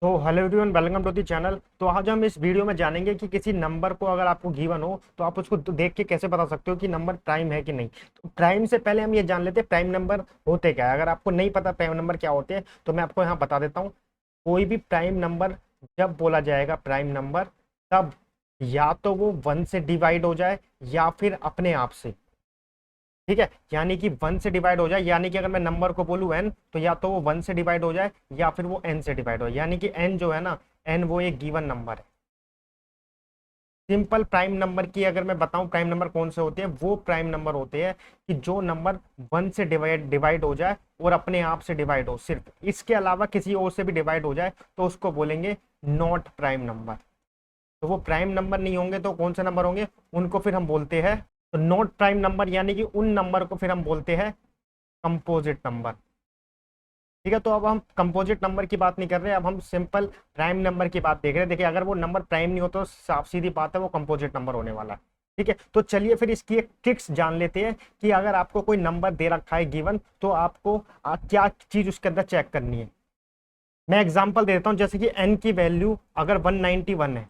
तो hello everyone, welcome to the channel. तो आज हम इस वीडियो में जानेंगे कि किसी नंबर को अगर आपको गिवन हो तो आप उसको देख के कैसे बता सकते हो कि नंबर प्राइम है कि नहीं। तो प्राइम से पहले हम ये जान लेते हैं प्राइम नंबर होते क्या है। अगर आपको नहीं पता प्राइम नंबर क्या होते हैं तो मैं आपको यहाँ बता देता हूँ। कोई भी प्राइम नंबर जब बोला जाएगा प्राइम नंबर, तब या तो वो 1 से डिवाइड हो जाए या फिर अपने आप से। ठीक है, यानी कि 1 से डिवाइड हो जाए, यानी कि अगर मैं नंबर को बोलूं n, तो या तो वो 1 से डिवाइड हो जाए या फिर वो n से डिवाइड हो जाए। यानी कि n जो है ना, n वो एक गिवन नंबर है। सिंपल प्राइम नंबर की अगर मैं बताऊं प्राइम नंबर कौन से होते हैं, वो प्राइम नंबर होते हैं कि जो नंबर 1 से डिवाइड हो जाए और अपने आप से डिवाइड हो, सिर्फ इसके अलावा किसी और से भी डिवाइड हो जाए तो उसको बोलेंगे नॉट प्राइम नंबर। तो वो प्राइम नंबर नहीं होंगे तो कौन से नंबर होंगे, उनको फिर हम बोलते हैं तो नॉट प्राइम नंबर, यानी कि उन नंबर को फिर हम बोलते हैं कंपोजिट नंबर। ठीक है, तो अब हम कंपोजिट नंबर की बात नहीं कर रहे, अब हम सिंपल प्राइम नंबर की बात देख रहे हैं। देखिए, अगर वो नंबर प्राइम नहीं हो तो साफ सीधी बात है वो कंपोजिट नंबर होने वाला है। ठीक है, तो चलिए फिर इसकी एक ट्रिक्स जान लेते हैं कि अगर आपको कोई नंबर दे रखा है गिवन, तो आपको क्या चीज उसके अंदर चेक करनी है। मैं एग्जांपल देता हूं, जैसे कि n की वैल्यू अगर 191 है,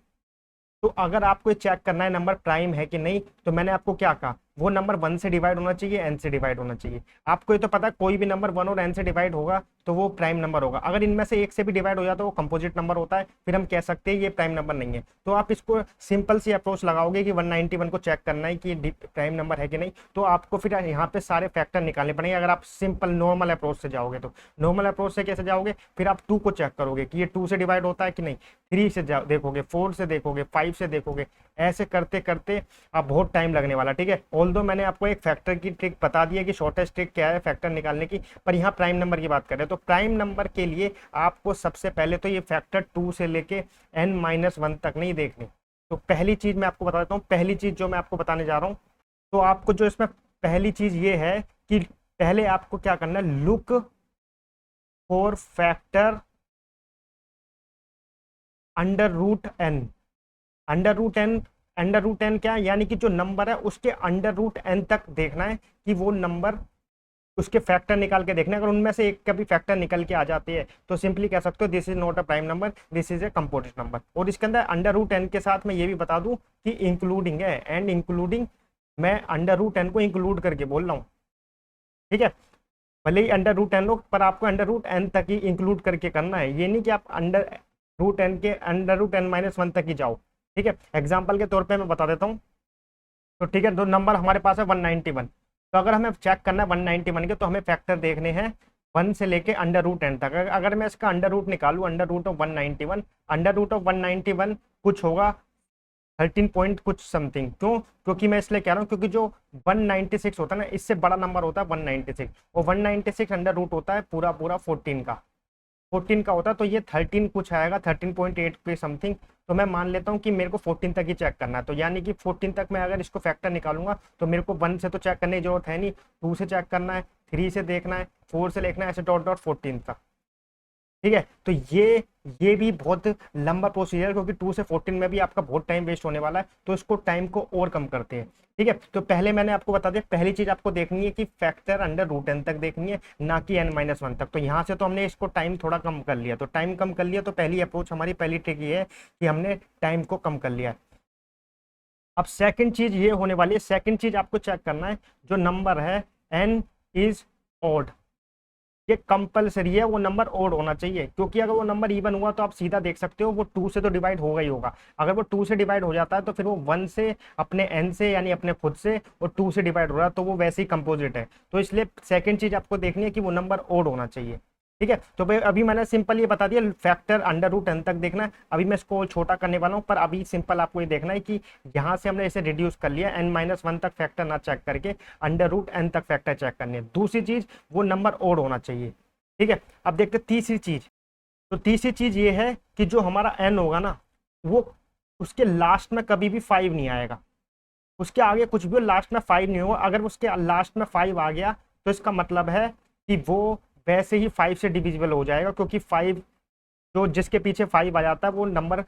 तो अगर आपको ये चेक करना है नंबर प्राइम है कि नहीं, तो मैंने आपको क्या कहा, वो नंबर 1 से डिवाइड होना चाहिए, n से डिवाइड होना चाहिए। आपको ये तो पता है कोई भी नंबर 1 और n से डिवाइड होगा तो वो प्राइम नंबर होगा। अगर इनमें से एक से भी डिवाइड हो जाता है तो वो कंपोजिट नंबर होता है, फिर हम कह सकते हैं ये प्राइम नंबर नहीं है। तो आप इसको सिंपल सी अप्रोच लगाओगे कि 191 को चेक करना है कि प्राइम नंबर है कि नहीं, तो आपको फिर यहाँ पे सारे फैक्टर निकालने पड़ेंगे। अगर आप सिंपल नॉर्मल अप्रोच से जाओगे तो नॉर्मल अप्रोच से कैसे जाओगे, फिर आप 2 को चेक करोगे कि ये 2 से डिवाइड होता है कि नहीं, 3 से देखोगे, 4 से देखोगे, 5 से देखोगे। ऐसे करते करते आप बहुत टाइम लगने वाला। ठीक है, ऑल्दो मैंने आपको एक फैक्टर की ट्रिक बता दी है कि शॉर्टेस्ट ट्रिक क्या है फैक्टर निकालने की, पर यहाँ प्राइम नंबर की बात कर रहे हैं। तो प्राइम नंबर के लिए आपको सबसे पहले तो ये फैक्टर 2 से लेके n-1 तक नहीं देखने। तो पहली चीज मैं आपको बता देता हूँ, पहली चीज जो मैं आपको बताने जा रहा हूँ, तो आपको जो इसमें पहली चीज ये है कि पहले आपको क्या करना है, look for factor under root n. Under root n क्या है, यानी कि जो नंबर है उसके अंडर रूट एन तक देखना है कि वो नंबर, उसके फैक्टर निकाल के देखना है। अगर उनमें से एक का भी फैक्टर निकल के आ जाती है तो सिंपली कह सकते हो this is not a prime number, this is a composite number. और इसके अंदर अंडर रूट एन के साथ मैं ये भी बता दूं कि इंक्लूडिंग है, एंड इंक्लूडिंग, मैं अंडर रूट एन को इंक्लूड करके बोल रहा हूँ। ठीक है, भले ही अंडर रूट एन लो, पर आपको अंडर रूट एन तक ही इंक्लूड करके करना है, ये नहीं कि आप अंडर रूट एन -1 तक ही जाओ। ठीक है, एग्जाम्पल के तौर पे मैं बता देता हूँ। तो ठीक है, दो नंबर हमारे पास है 191। तो अगर हमें चेक करना है 191 के, तो हमें फैक्टर देखने हैं 1 से लेके अंडर रूट एन तक। अगर मैं इसका अंडर रूट निकालू, under root of 191, under root of 191 कुछ होगा 13 पॉइंट कुछ समथिंग। क्यों, क्योंकि मैं इसलिए कह रहा हूँ क्योंकि जो 196 होता है ना, इससे बड़ा नंबर होता है 196, और 196 अंडर रूट होता है पूरा पूरा 14 का होता है। तो ये 13 कुछ आएगा, 13.8 के समथिंग। तो मैं मान लेता हूँ कि मेरे को 14 तक ही चेक करना है। तो यानी कि 14 तक मैं अगर इसको फैक्टर निकालूंगा तो मेरे को 1 से तो चेक करने की जरूरत है नहीं, 2 से चेक करना है, 3 से देखना है, 4 से देखना है, ऐसे डॉट डॉट 14 तक। ठीक है, तो ये भी बहुत लंबा प्रोसीजर है, क्योंकि 2 से 14 में भी आपका बहुत टाइम वेस्ट होने वाला है, तो इसको टाइम को और कम करते हैं। ठीक है, तो पहले मैंने आपको बता दिया, पहली चीज आपको देखनी है कि फैक्टर अंडर रूट एन तक देखनी है, ना कि n-1 तक। तो यहाँ से तो हमने इसको टाइम थोड़ा कम कर लिया, तो टाइम कम कर लिया, तो पहली अप्रोच हमारी, पहली ट्रिक ये है कि हमने टाइम को कम कर लिया है। अब सेकंड चीज ये होने वाली है, सेकंड चीज आपको चेक करना है, जो नंबर है n इज ऑड, ये कंपलसरी है, वो नंबर ओड होना चाहिए। क्योंकि अगर वो नंबर इवन हुआ तो आप सीधा देख सकते हो वो 2 से तो डिवाइड होगा ही होगा। अगर वो 2 से डिवाइड हो जाता है तो फिर वो 1 से, अपने n से, यानी अपने खुद से, और 2 से डिवाइड हो रहा है तो वो वैसे ही कंपोजिट है। तो इसलिए सेकंड चीज आपको देखनी है कि वो नंबर ओड होना चाहिए। ठीक है, तो भाई अभी मैंने सिंपल ये बता दिया, फैक्टर अंडर रूट एन तक देखना है। अभी मैं इसको छोटा करने वाला हूँ, पर अभी सिंपल आपको ये देखना है कि यहाँ से हमने इसे रिड्यूस कर लिया, n-1 तक फैक्टर ना चेक करके अंडर रूट एन तक फैक्टर चेक करने। दूसरी चीज, वो नंबर ओड होना चाहिए। ठीक है, अब देखते हैं तीसरी चीज। तो तीसरी चीज ये है कि जो हमारा n होगा ना, वो उसके लास्ट में कभी भी 5 नहीं आएगा। उसके आगे कुछ भी हो, लास्ट में 5 नहीं होगा। अगर उसके लास्ट में 5 आ गया तो इसका मतलब है कि वो वैसे ही 5 से डिविजिबल हो जाएगा, क्योंकि 5, जो जिसके पीछे 5 आ जाता है वो नंबर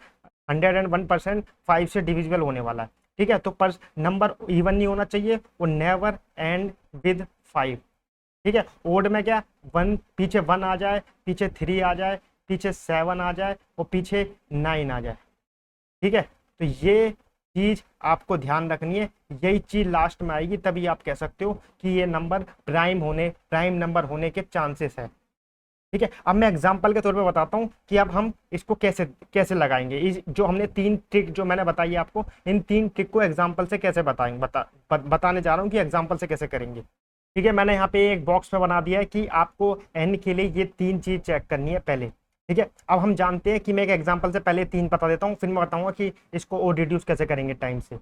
101% 5 से डिविजिबल होने वाला है। ठीक है, तो पर नंबर इवन नहीं होना चाहिए, वो नेवर एंड विद 5। ठीक है, ओड में क्या, 1 पीछे 1 आ जाए, पीछे 3 आ जाए, पीछे 7 आ जाए और पीछे 9 आ जाए। ठीक है, तो ये चीज आपको ध्यान रखनी है, यही चीज लास्ट में आएगी, तभी आप कह सकते हो कि ये नंबर प्राइम नंबर होने के चांसेस है। ठीक है, अब मैं एग्जांपल के तौर पे बताता हूँ कि अब हम इसको कैसे कैसे लगाएंगे। इस जो हमने 3 ट्रिक जो मैंने बताई आपको, इन 3 ट्रिक को एग्जांपल से कैसे बताएंगे, बताने जा रहा हूँ कि एग्जांपल से कैसे करेंगे। ठीक है, मैंने यहाँ पे एक बॉक्स में बना दिया है कि आपको एन के लिए ये 3 चीज चेक करनी है पहले। ठीक है, अब हम जानते हैं कि मैं एक एग्जांपल से पहले 3 बता देता हूँ, फिर मैं बताऊंगा कि इसको और रिड्यूस कैसे करेंगे टाइम से।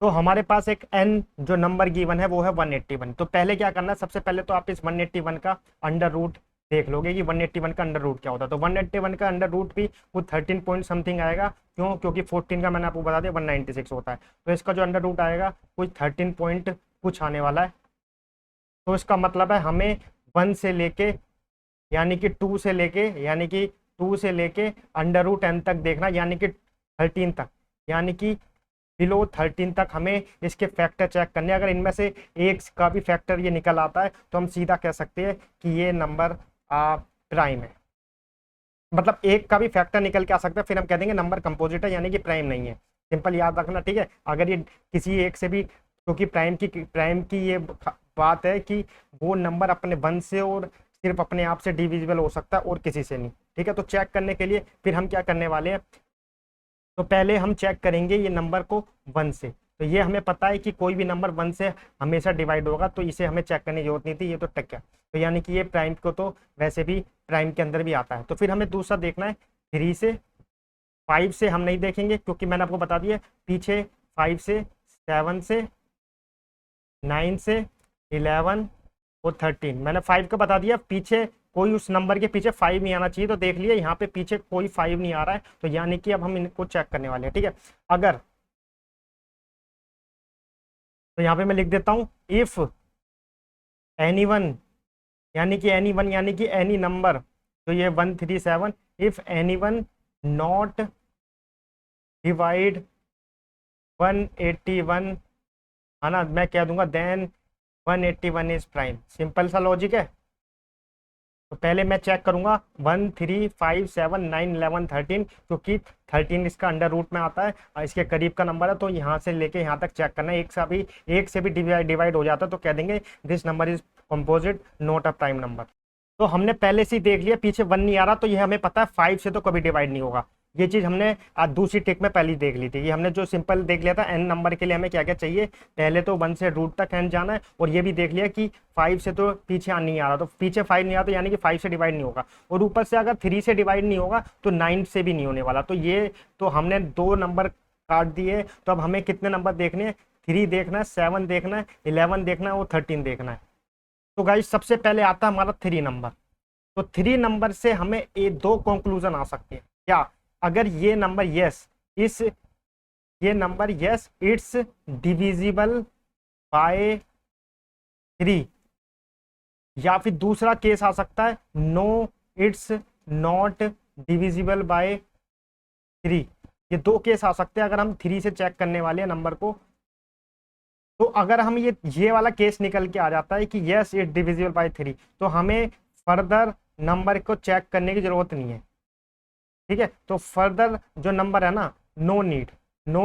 तो हमारे पास एक एन जो नंबर गिवन है वो है 181। तो पहले क्या करना है, सबसे पहले तो आप इस 181 का अंडर रूट देख लोगे कि 181 का अंडर रूट क्या होता है। तो 181 का अंडर रूट भी वो 13 पॉइंट समथिंग आएगा। क्यों? क्योंकि 14 का मैंने आपको बता दिया 196 होता है। तो इसका जो अंडर रूट आएगा कुछ 13 पॉइंट कुछ आने वाला है। तो इसका मतलब है हमें 1 से लेके यानी कि 2 से लेके यानी कि 2 से लेके अंडर रूट एन तक देखना, यानी कि 13 तक, यानी कि बिलो 13 तक हमें इसके फैक्टर चेक करने। अगर इनमें से एक का भी फैक्टर ये निकल आता है तो हम सीधा कह सकते हैं कि ये नंबर प्राइम है। मतलब एक का भी फैक्टर निकल के आ सकता है, फिर हम कह देंगे नंबर कंपोजिट है, यानी कि प्राइम नहीं है। सिंपल याद रखना। ठीक है, अगर ये किसी एक से भी, क्योंकि प्राइम की ये बात है कि वो नंबर अपने 1 से और सिर्फ अपने आप से डिविजिबल हो सकता है और किसी से नहीं। ठीक है, तो चेक करने के लिए फिर हम क्या करने वाले हैं, तो पहले हम चेक करेंगे ये नंबर को 1 से। तो ये हमें पता है कि कोई भी नंबर 1 से हमेशा डिवाइड होगा, तो इसे हमें चेक करने की जरूरत नहीं थी, ये तो टक गया। तो यानी कि ये प्राइम को तो वैसे भी प्राइम के अंदर भी आता है। तो फिर हमें दूसरा देखना है 3 से। 5 से हम नहीं देखेंगे क्योंकि मैंने आपको बता दिया पीछे 5 से, 7 से, 9 से, 11 और 13। मैंने 5 का बता दिया, पीछे कोई उस नंबर के पीछे 5 नहीं आना चाहिए। तो देख लिया यहाँ पे पीछे कोई 5 नहीं आ रहा है, तो यानी कि अब हम इनको चेक करने वाले हैं। ठीक है, अगर तो यहाँ पे मैं लिख देता हूँ इफ एनी वन, यानी कि एनी वन यानी कि एनी नंबर, तो ये 137, if any one not divide 181, है ना, मैं कह दूंगा देन 181 इज प्राइम। सिंपल सा लॉजिक है। तो पहले मैं चेक करूंगा 1 3 5 7 9 11 13, क्योंकि 13 इसका अंडर रूट में आता है और इसके करीब का नंबर है, तो यहाँ से लेके यहाँ तक चेक करना है। एक से भी डिवाइड हो जाता है तो कह देंगे this number is composite not a prime number. तो हमने पहले से ही देख लिया पीछे 1 नहीं आ रहा, तो ये हमें पता है 5 से तो कभी डिवाइड नहीं होगा। ये चीज हमने आज दूसरी ट्रिक में पहले ही देख ली थी। ये हमने जो सिंपल देख लिया था एन नंबर के लिए हमें क्या क्या चाहिए, पहले तो 1 से रूट तक एन जाना है, और ये भी देख लिया कि 5 से तो पीछे नहीं आ रहा, तो पीछे 5 नहीं आ रहा तो यानी कि 5 से डिवाइड नहीं होगा, और ऊपर से अगर 3 से डिवाइड नहीं होगा तो 9 से भी नहीं होने वाला। तो ये तो हमने 2 नंबर काट दिए। तो अब हमें कितने नंबर देखने हैं, 3 देखना है, 7 देखना है, 11 देखना है और 13 देखना है। तो गाइस सबसे पहले आता है हमारा 3 नंबर। तो 3 नंबर से हमें ये 2 कंक्लूजन आ सकते हैं। क्या? अगर ये number yes it's divisible by 3, या फिर दूसरा केस आ सकता है no it's not divisible by 3। ये 2 केस आ सकते हैं अगर हम 3 से चेक करने वाले हैं नंबर को। तो अगर हम ये वाला केस निकल के आ जाता है कि यस इट डिविजिबल बाय 3, तो हमें फर्दर नंबर को चेक करने की जरूरत नहीं है। ठीक है, तो फर्दर जो नंबर है ना, नो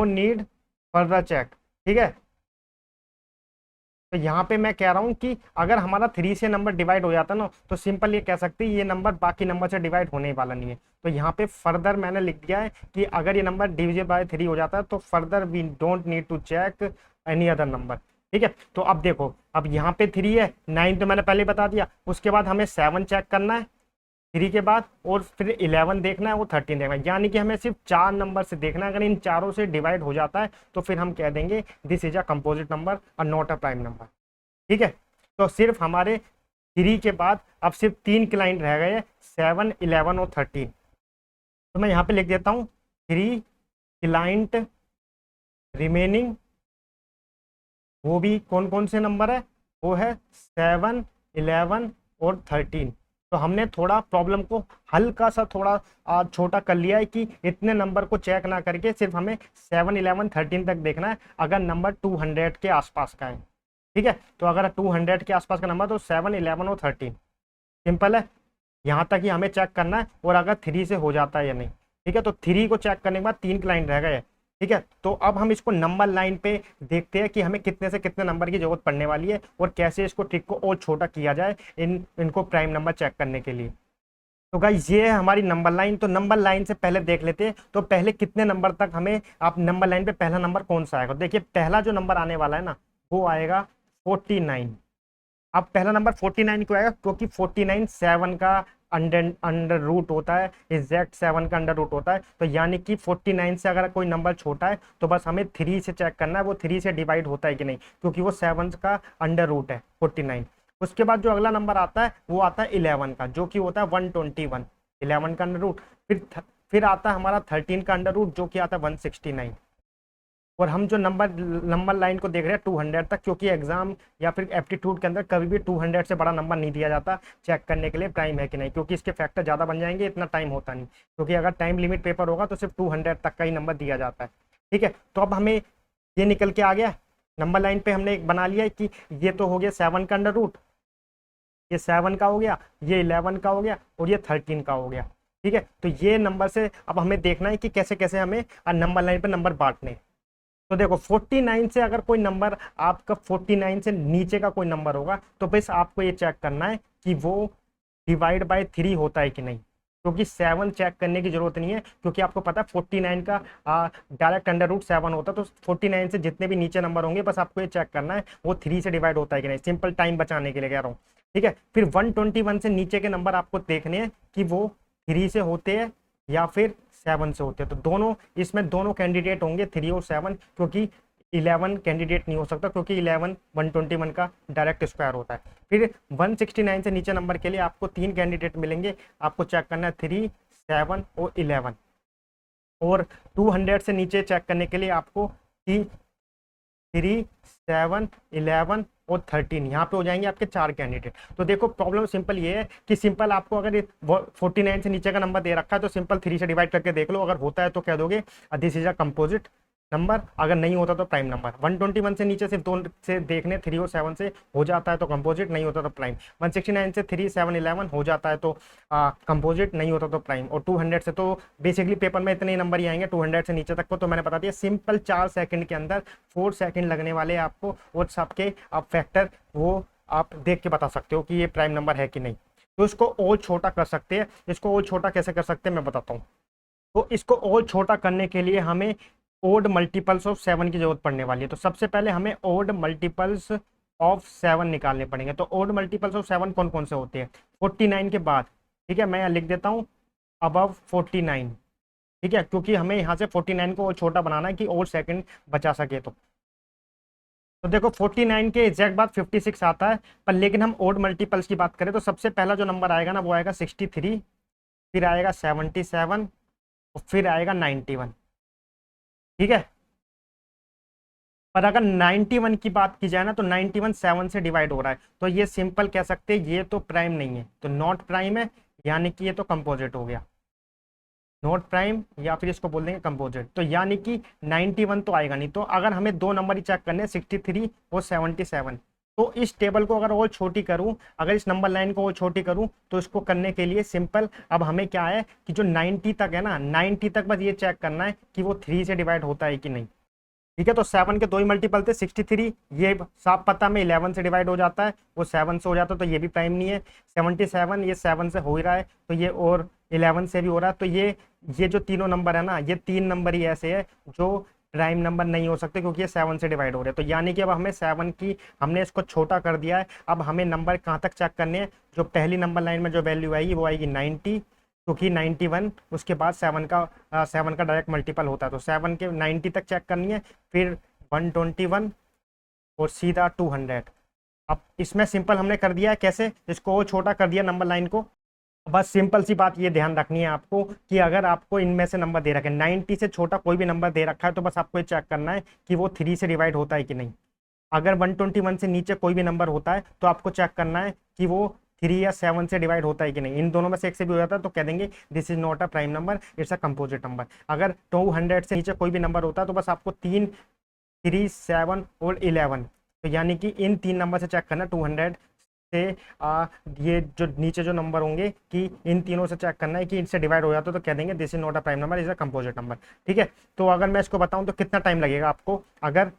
नीड फर्दर चेक। ठीक है, तो यहाँ पे मैं कह रहा हूँ कि अगर हमारा 3 से नंबर डिवाइड हो जाता ना, तो सिंपल ये कह सकते हैं ये नंबर बाकी नंबर से डिवाइड होने वाला नहीं है। तो यहाँ पे फर्दर मैंने लिख दिया है कि अगर ये नंबर डिविजिबल बाय 3 हो जाता है तो further we don't need to check any other number. ठीक है, तो अब देखो, अब यहाँ पे 3 है, 9 तो मैंने पहले बता दिया, उसके बाद हमें 7 चेक करना है 3 के बाद, और फिर 11 देखना है, वो 13 देखना है, यानी कि हमें सिर्फ 4 नंबर से देखना है। अगर इन चारों से डिवाइड हो जाता है तो फिर हम कह देंगे this is a composite number और नॉट अ प्राइम नंबर। ठीक है, तो सिर्फ हमारे 3 के बाद अब सिर्फ 3 क्लाइंट रह गए, 7 11 और 13। तो मैं यहाँ पे लिख देता हूँ 3 क्लाइंट रिमेनिंग। वो भी कौन कौन से नंबर है, वो है 7 11 और 13। तो हमने थोड़ा प्रॉब्लम को हल्का सा थोड़ा छोटा कर लिया है कि इतने नंबर को चेक ना करके सिर्फ हमें 7 11 13 तक देखना है अगर नंबर 200 के आसपास का है। ठीक है, तो अगर 200 के आसपास का नंबर तो 7 11 और 13 सिंपल है। यहाँ तक ही हमें चेक करना है, और अगर 3 से हो जाता है या नहीं। ठीक है, तो 3 को चेक करने के बाद 3 लाइन रह गए। ठीक है, तो अब हम इसको नंबर लाइन पे देखते हैं कि हमें कितने से कितने नंबर की जरूरत पड़ने वाली है, और कैसे इसको ट्रिक को और छोटा किया जाए इनको प्राइम नंबर चेक करने के लिए। तो गाइस ये है हमारी नंबर लाइन। तो नंबर लाइन से पहले देख लेते हैं, तो पहले कितने नंबर तक हमें, आप नंबर लाइन पे पहला नंबर कौन सा आएगा। देखिए पहला जो नंबर आने वाला है ना, वो आएगा 49। अब पहला नंबर 49 क्यों आएगा, क्योंकि 49 7 का अंडर अंडर रूट होता है, एग्जैक्ट 7 का अंडर रूट होता है। तो यानी कि 49 से अगर कोई नंबर छोटा है तो बस हमें 3 से चेक करना है वो 3 से डिवाइड होता है कि नहीं, क्योंकि वो 7 का अंडर रूट है 49। उसके बाद जो अगला नंबर आता है वो आता है 11 का, जो कि होता है 121, 11 का अंडर रूट। फिर आता है हमारा 13 का अंडर रूट, जो कि आता है 169। और हम जो नंबर लाइन को देख रहे हैं 200 तक, क्योंकि एग्जाम या फिर एप्टीट्यूड के अंदर कभी भी 200 से बड़ा नंबर नहीं दिया जाता चेक करने के लिए प्राइम है कि नहीं, क्योंकि इसके फैक्टर ज़्यादा बन जाएंगे, इतना टाइम होता नहीं। क्योंकि अगर टाइम लिमिट पेपर होगा तो सिर्फ 200 तक का ही नंबर दिया जाता है। ठीक है, तो अब हमें ये निकल के आ गया, नंबर लाइन पे हमने एक बना लिया है कि ये तो हो गया 7 का अंडर रूट, ये 7 का हो गया, ये 11 का हो गया, और ये 13 का हो गया। ठीक है, तो ये नंबर से अब हमें देखना है कि कैसे कैसे हमें नंबर लाइन पे नंबर बांटने हैं। तो देखो 49 से अगर कोई नंबर आपका 49 से नीचे का कोई नंबर होगा तो बस आपको ये चेक करना है कि वो डिवाइड बाय 3 होता है कि नहीं, क्योंकि 7 चेक करने की जरूरत नहीं है, क्योंकि आपको पता है 49 का डायरेक्ट अंडर रूट 7 होता है। तो 49 से जितने भी नीचे नंबर होंगे बस आपको ये चेक करना है वो 3 से डिवाइड होता है कि नहीं, सिंपल टाइम बचाने के लिए कह रहा हूँ। ठीक है, फिर 121 से नीचे के नंबर आपको देखने हैं कि वो 3 से होते हैं या फिर 7 से होते हैं। तो दोनों इसमें दोनों कैंडिडेट होंगे 3 और 7, क्योंकि 11 कैंडिडेट नहीं हो सकता, क्योंकि 11 121 का डायरेक्ट स्क्वायर होता है। फिर 169 से नीचे नंबर के लिए आपको 3 कैंडिडेट मिलेंगे, आपको चेक करना है 3, 7 और 11। और 200 से नीचे चेक करने के लिए आपको 3, 7, 11 और 13, यहाँ पे हो जाएंगे आपके 4 कैंडिडेट। तो देखो प्रॉब्लम सिंपल ये है कि सिंपल आपको अगर 49 से नीचे का नंबर दे रखा है तो सिंपल 3 से डिवाइड करके देख लो, अगर होता है तो कह दोगे this is a composite number, अगर नहीं होता तो प्राइम नंबर। 121 से नीचे सिर्फ 2 से देखने, 3 और 7 से हो जाता है तो कंपोजिट, नहीं होता तो प्राइम। 169 से 3, 7, 11 हो जाता है तो कंपोजिट, नहीं होता तो प्राइम। और 200 से तो बेसिकली पेपर में इतने ही नंबर ही आएंगे 200 से नीचे तक को, तो मैंने बता दिया सिंपल 4 सेकंड के अंदर 4 सेकंड लगने वाले आपको, और सबके आप फैक्टर वो आप देख के बता सकते हो कि ये प्राइम नंबर है कि नहीं। तो इसको और छोटा कर सकते हैं, इसको और छोटा कैसे कर सकते हैं मैं बताता हूँ। तो इसको और छोटा करने के लिए हमें ओड मल्टीपल्स ऑफ 7 की जरूरत पड़ने वाली है। तो सबसे पहले हमें ओड मल्टीपल्स ऑफ 7 निकालने पड़ेंगे। तो ओड मल्टीपल्स ऑफ 7 कौन कौन से होते हैं, 49 के बाद। ठीक है, मैं यहाँ लिख देता हूँ अबव 49। ठीक है, क्योंकि हमें यहाँ से 49 को और छोटा बनाना है कि और सेकंड बचा सके। तो देखो 49 के एग्जैक्ट बाद 56 आता है, पर लेकिन हम ओड मल्टीपल्स की बात करें तो सबसे पहला जो नंबर आएगा ना वो आएगा 63, फिर आएगा 77 और फिर आएगा 91। ठीक है, पर अगर 91 की बात की जाए ना तो 91 7 से डिवाइड हो रहा है, तो ये सिंपल कह सकते हैं ये तो प्राइम नहीं है, तो नॉट प्राइम है, यानी कि ये तो कंपोजिट हो गया, नॉट प्राइम या फिर इसको बोल देंगे कंपोजिट। तो यानी कि 91 तो आएगा नहीं। तो अगर हमें 2 नंबर ही चेक करने हैं 63 और 77, तो इस टेबल को अगर और छोटी करूं, अगर इस नंबर लाइन को और छोटी करूं, तो इसको करने के लिए सिंपल अब हमें क्या है कि जो 90 तक है ना, 90 तक बस ये चेक करना है कि वो 3 से डिवाइड होता है कि नहीं। ठीक है, तो 7 के 2 ही मल्टीपल थे 63, ये साफ पता में 11 से डिवाइड हो जाता है, वो 7 से हो जाता है, तो ये भी प्राइम नहीं है। 77 ये 7 से हो ही रहा है, तो ये और 11 से भी हो रहा है, तो ये जो तीनों नंबर है ना, ये 3 नंबर ही ऐसे है जो प्राइम नंबर नहीं हो सकते, क्योंकि ये 7 से डिवाइड हो रहे हैं। तो यानी कि अब हमें 7 की हमने इसको छोटा कर दिया है। अब हमें नंबर कहाँ तक चेक करने हैं, जो पहली नंबर लाइन में जो वैल्यू आएगी वो आएगी 90, क्योंकि 91 उसके बाद 7 का डायरेक्ट मल्टीपल होता है, तो 7 के 90 तक चेक करनी है, फिर 121 और सीधा 200। अब इसमें सिंपल हमने कर दिया है, कैसे, इसको छोटा कर दिया नंबर लाइन को। बस सिंपल सी बात ये ध्यान रखनी है आपको कि अगर आपको इनमें से नंबर दे रखे 90 से छोटा कोई भी नंबर दे रखा है तो बस आपको ये चेक करना है कि वो 3 से डिवाइड होता है कि नहीं। अगर 121 से नीचे कोई भी नंबर होता है तो आपको चेक करना है कि वो 3 या 7 से डिवाइड होता है कि नहीं। इन दोनों में से एक से भी हो जाता है तो कह देंगे this is not a prime number, it's a composite number. अगर 200 से नीचे कोई भी नंबर होता है तो बस आपको 3, 7 और 11, तो यानी कि इन 3 नंबर से चेक करना 200, से ये जो नीचे जो नंबर होंगे कि इन तीनों से चेक करना है कि इनसे डिवाइड हो जाता है तो कह देंगे this is not a prime number, is a composite number. ठीक है, तो अगर मैं इसको बताऊं तो कितना टाइम लगेगा आपको, अगर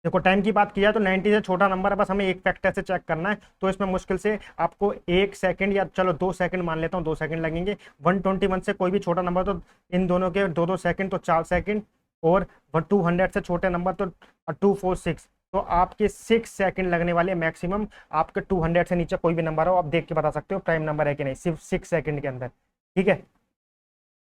देखो टाइम की बात की जाए तो 90 से छोटा नंबर है, बस हमें एक फैक्टर से चेक करना है, तो इसमें मुश्किल से आपको 1 सेकंड या चलो 2 सेकंड मान लेता हूँ, 2 सेकंड लगेंगे। 121 से कोई भी छोटा नंबर तो इन दोनों के 2 2 सेकंड तो 4 सेकंड, और 200 से छोटे नंबर तो 246, तो आपके 6 सेकंड लगने वाले मैक्सिमम। आपके 200 से नीचे कोई भी नंबर हो आप देख के बता सकते हो प्राइम नंबर है कि नहीं, सिर्फ 6 सेकंड के अंदर। ठीक है,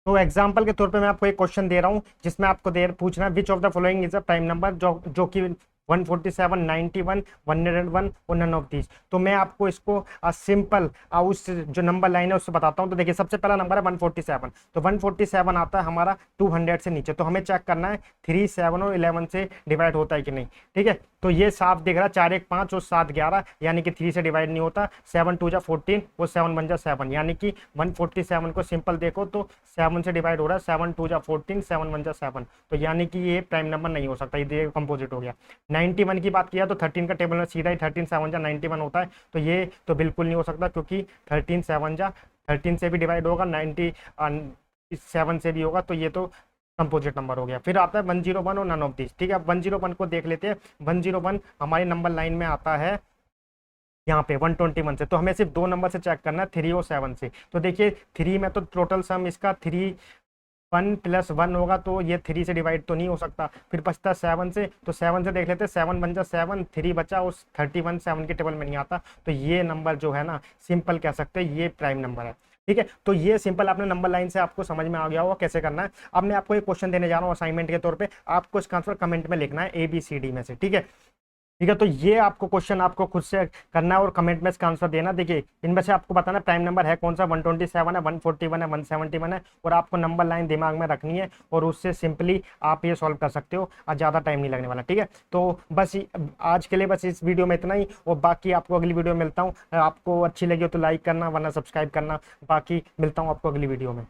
तो एग्जाम्पल के तौर पे मैं आपको एक क्वेश्चन दे रहा हूँ जिसमें आपको पूछना है which of the following is a prime number, जो कि 147, 91, 101 और नन ऑफ दीज। तो मैं आपको इसको सिंपल उस जो नंबर लाइन है उससे बताता हूँ। तो देखिए सबसे पहला नंबर है 147, तो 147 आता है हमारा 200 से नीचे, तो हमें चेक करना है 3, 7 और 11 से डिवाइड होता है कि नहीं। ठीक है, तो ये साफ दिख रहा है 4 1 5 और 7 11, यानी कि 3 से डिवाइड नहीं होता। 7 2 जा 14 और 7 1 जा 7, यानी कि 147 को सिंपल देखो तो 7 से डिवाइड हो रहा है। 7 2 जा 14, 7 1 जा 7, तो यानी कि ये प्राइम नंबर नहीं हो सकता, ये कंपोजिट हो गया। 91 की बात किया तो 13 का टेबल में सीधा ही 13 7 जा 91 होता है, तो ये तो बिल्कुल नहीं हो सकता, क्योंकि 13 7 जा 13 से भी डिवाइड होगा, 97 से भी होगा, तो ये तो कंपोजिट नंबर हो गया। फिर आता है 101 और नन ऑफ दिस। ठीक है, 101 को देख लेते हैं। 101 हमारी नंबर लाइन में आता है यहाँ पे 121 से, तो हमें सिर्फ 2 नंबर से चेक करना है, 3 और 7 से। तो देखिए 3 में तो टोटल सम इसका 3 1 + 1 होगा, तो ये 3 से डिवाइड तो नहीं हो सकता। फिर बचता 7 से, तो 7 से देख लेते हैं। 7 1 जा 7, 3 बचा, उस 31 7 के टेबल में नहीं आता, तो ये नंबर जो है ना सिंपल कह सकते हैं ये प्राइम नंबर है। ठीक है, तो ये सिंपल आपने नंबर लाइन से आपको समझ में आ गया होगा कैसे करना है। अब मैं आपको एक क्वेश्चन देने जा रहा हूँ असाइनमेंट के तौर पे, आपको इसका आंसर कमेंट में लिखना है ABCD में से। ठीक है, ठीक है, तो ये आपको क्वेश्चन आपको खुद से करना है और कमेंट में इसका आंसर देना। देखिए इनमें से आपको बताना प्राइम नंबर है कौन सा, 127 है, 141 है, 171 है, और आपको नंबर लाइन दिमाग में रखनी है और उससे सिंपली आप ये सॉल्व कर सकते हो और ज़्यादा टाइम नहीं लगने वाला। ठीक है, तो बस आज के लिए बस इस वीडियो में इतना ही, और बाकी आपको अगली वीडियो में मिलता हूँ। आपको अच्छी लगी हो तो लाइक करना, वरना सब्सक्राइब करना। बाकी मिलता हूँ आपको अगली वीडियो में।